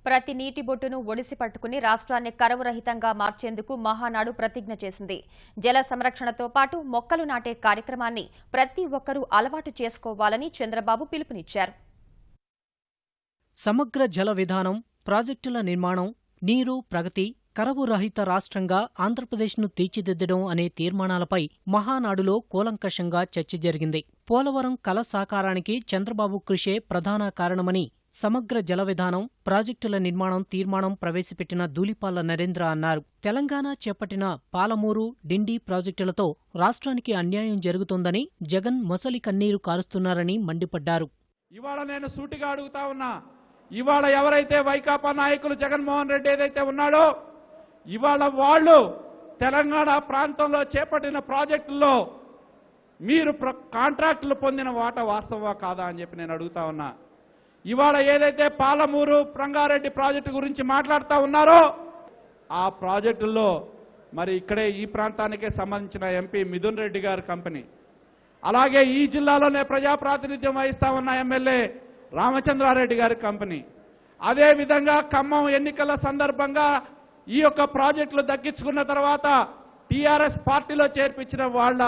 ప్రతి నీటి బొట్టును ఒడిసి పట్టుకుని రాష్ట్రాన్ని కరువు రహితంగా మార్చేందుకు మహానాడు ప్రతిజ్ఞ చేసింది. జల సంరక్షణతో పాటు మొక్కలు నాటే కార్యక్రమాన్ని ప్రతి ఒక్కరూ అలవాటు చేసుకోవాలని చంద్రబాబు పిలుపునిచ్చారు. సమగ్ర జల విధానం, ప్రాజెక్టుల నిర్మాణం, నీరు, ప్రగతి, కరువు రహిత రాష్ట్రంగా ఆంధ్రప్రదేశ్ను తీర్చిదిద్దడం అనే తీర్మానాలపై మహానాడులో కూలంకషంగా చర్చ జరిగింది. పోలవరం కల సాకారానికి చంద్రబాబు కృషే ప్రధాన కారణమని సమగ్ర జల విధానం, ప్రాజెక్టుల నిర్మాణం తీర్మానం ప్రవేశపెట్టిన ధూళిపాళ్ల నరేంద్ర అన్నారు. తెలంగాణ చేపట్టిన పాలమూరు, డిండి ప్రాజెక్టులతో రాష్ట్రానికి అన్యాయం జరుగుతోందని జగన్ మొసలి కన్నీరు కారుస్తున్నారని మండిపడ్డారు. ఇవాళ నేను సూటిగా అడుగుతా ఉన్నా, ఇవాళ ఎవరైతే వైకాపా నాయకులు జగన్మోహన్ రెడ్డి ఏదైతే ఉన్నాడో, ఇవాళ వాళ్ళు తెలంగాణ ప్రాంతంలో చేపట్టిన ప్రాజెక్టుల్లో మీరు కాంట్రాక్టులు పొందిన వాటా వాస్తవా కాదా అని చెప్పి నేను అడుగుతా ఉన్నా. ఇవాళ ఏదైతే పాలమూరు, రంగారెడ్డి ప్రాజెక్టు గురించి మాట్లాడుతూ ఉన్నారో, ఆ ప్రాజెక్టుల్లో మరి ఇక్కడే ఈ ప్రాంతానికే సంబంధించిన ఎంపీ మిథున్ రెడ్డి గారి కంపెనీ, అలాగే ఈ జిల్లాలోనే ప్రజాప్రాతినిధ్యం వహిస్తా ఉన్న ఎమ్మెల్యే రామచంద్రారెడ్డి గారి కంపెనీ, అదేవిధంగా ఖమ్మం ఎన్నికల సందర్భంగా ఈ యొక్క ప్రాజెక్టులు దక్కించుకున్న తర్వాత టీఆర్ఎస్ పార్టీలో చేర్పించిన వాళ్ళ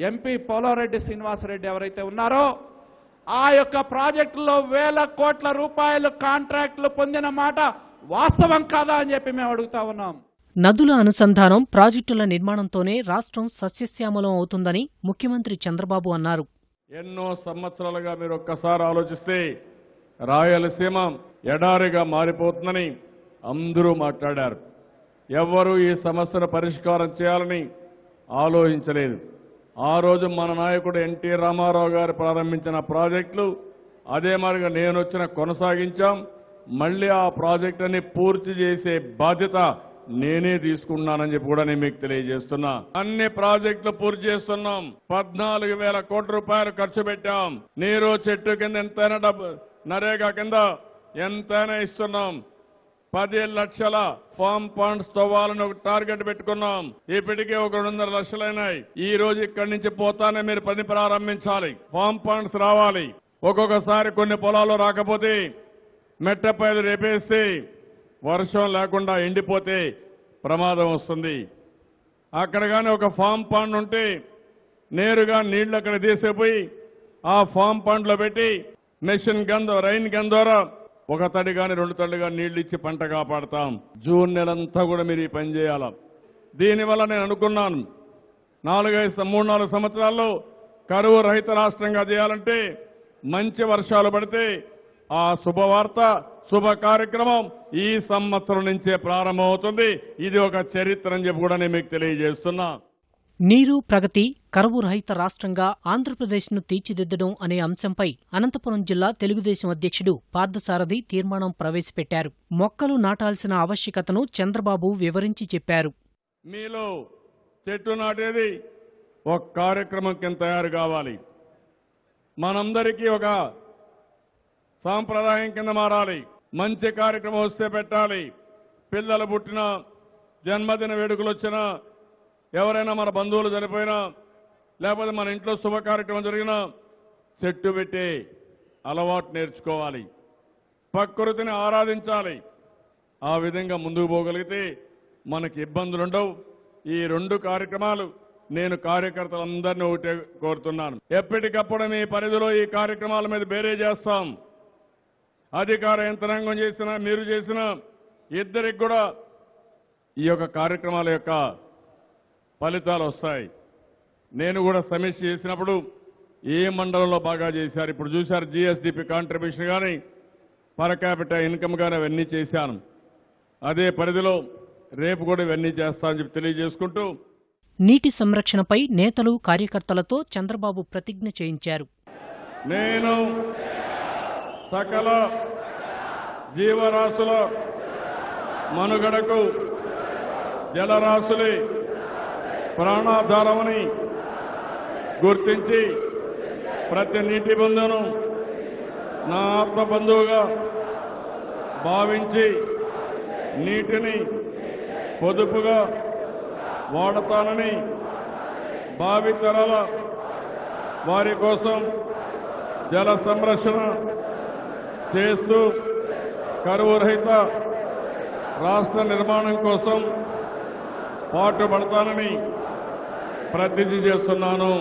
ఎంపీ పోలారెడ్డి శ్రీనివాసరెడ్డి ఎవరైతే ఉన్నారో, ఆ యొక్క ప్రాజెక్టులో వేల కోట్ల రూపాయలు కాంట్రాక్టులు పొందిన మాట వాస్తవం కాదా అని చెప్పి మేము అడుగుతా ఉన్నాం. నదుల అనుసంధానం, ప్రాజెక్టుల నిర్మాణంతోనే రాష్ట్రం సస్యశ్యామలం అవుతుందని ముఖ్యమంత్రి చంద్రబాబు అన్నారు. ఎన్నో సంవత్సరాలుగా మీరు ఒక్కసారి ఆలోచిస్తే రాయలసీమ ఎడారిగా మారిపోతుందని అందరూ మాట్లాడారు. ఎవ్వరూ ఈ సమస్యను పరిష్కారం చేయాలని ఆలోచించలేదు. ఆ రోజు మన నాయకుడు ఎన్టీ రామారావు గారు ప్రారంభించిన ప్రాజెక్టులు అదే మాదిరిగా నేను వచ్చిన కొనసాగించాం. మళ్ళీ ఆ ప్రాజెక్టుని పూర్తి చేసే బాధ్యత నేనే తీసుకున్నానని చెప్పి కూడా నేను మీకు తెలియజేస్తున్నా. అన్ని ప్రాజెక్టులు పూర్తి చేస్తున్నాం. 14,000 కోట్ల రూపాయలు ఖర్చు పెట్టాం. నీరు చెట్టు కింద ఎంతైనా డబ్బు, నరేగా కింద ఎంతైనా ఇస్తున్నాం. 10 లక్షల ఫామ్ పాండ్స్ తవ్వాలని ఒక టార్గెట్ పెట్టుకున్నాం. ఇప్పటికే ఒక 200 లక్షలైనాయి. ఈ రోజు ఇక్కడి నుంచి పోతానే మీరు పని ప్రారంభించాలి. ఫామ్ పాండ్స్ రావాలి. ఒక్కొక్కసారి కొన్ని పొలాలు రాకపోతే మెట్టపైలు రేపేస్తే వర్షం లేకుండా ఎండిపోతే ప్రమాదం వస్తుంది. అక్కడ కానీ ఒక ఫామ్ పాండ్ ఉంటే నేరుగా నీళ్లు అక్కడ తీసేపోయి ఆ ఫామ్ పాండ్లో పెట్టి మెషిన్ గన్, రైన్ గన్ ద్వారా ఒక తడి కానీ 2 తడిగా నీళ్లు ఇచ్చి పంట కాపాడతాం. జూన్ నెలంతా కూడా మీరు ఈ పని చేయాల. దీనివల్ల నేను అనుకున్నాను, 3-4 సంవత్సరాల్లో కరువు రహిత రాష్ట్రంగా చేయాలంటే మంచి వర్షాలు పడితే ఆ శుభవార్త, శుభ కార్యక్రమం ఈ సంవత్సరం నుంచే ప్రారంభమవుతుంది. ఇది ఒక చరిత్ర అని చెప్పి కూడా నేను మీకు తెలియజేస్తున్నా. నీరు, ప్రగతి, కరువు రహిత రాష్ట్రంగా ఆంధ్రప్రదేశ్ను తీర్చిదిద్దడం అనే అంశంపై అనంతపురం జిల్లా తెలుగుదేశం అధ్యక్షుడు పార్థసారథి తీర్మానం ప్రవేశపెట్టారు. మొక్కలు నాటాల్సిన ఆవశ్యకతను చంద్రబాబు వివరించి చెప్పారు. మీలో చెట్టు నాటేది ఒక కార్యక్రమం కింద తయారు కావాలి. మనందరికీ ఒక సాంప్రదాయం కింద మారాలి. మంచి కార్యక్రమం వస్తే పెట్టాలి. పిల్లలు పుట్టినా, జన్మదిన వేడుకలు వచ్చినా, ఎవరైనా మన బంధువులు చనిపోయినా, లేకపోతే మన ఇంట్లో శుభ కార్యక్రమం జరిగినా చెట్టు పెట్టే అలవాటు నేర్చుకోవాలి. ప్రకృతిని ఆరాధించాలి. ఆ విధంగా ముందుకు పోగలిగితే మనకి ఇబ్బందులు ఉండవు. ఈ 2 కార్యక్రమాలు నేను కార్యకర్తలందరినీ ఒకటే కోరుతున్నాను. ఎప్పటికప్పుడు మీ పరిధిలో ఈ కార్యక్రమాల మీద బేరే చేస్తాం. అధికార యంత్రాంగం చేసినా, మీరు చేసినా, ఇద్దరికి కూడా ఈ యొక్క కార్యక్రమాల యొక్క ఫలితాలు వస్తాయి. నేను కూడా సమీక్ష చేసినప్పుడు ఏ మండలంలో బాగా చేశారు, ఇప్పుడు చూశారు జీఎస్డీపీ కాంట్రిబ్యూషన్ కానీ, పర్ క్యాపిటల్ ఇన్కమ్ కానీ అవన్నీ చేశాను. అదే పరిధిలో రేపు కూడా ఇవన్నీ చేస్తానని చెప్పి తెలియజేసుకుంటూ, నీటి సంరక్షణపై నేతలు, కార్యకర్తలతో చంద్రబాబు ప్రతిజ్ఞ చేయించారు. నేను సకల జీవరాశుల మనుగడకు జలరాశులే ప్రాణాధారమని గుర్తించి ప్రతి నీటి బంధువును నా ఆత్మ బంధువుగా భావించి నీటిని పొదుపుగా వాడతానని, భావితరాల వారి కోసం జల సంరక్షణ చేస్తూ కరువు రహిత రాష్ట్ర నిర్మాణం కోసం పాటుపడతానని ప్రతిజ్ఞ చేస్తున్నాను.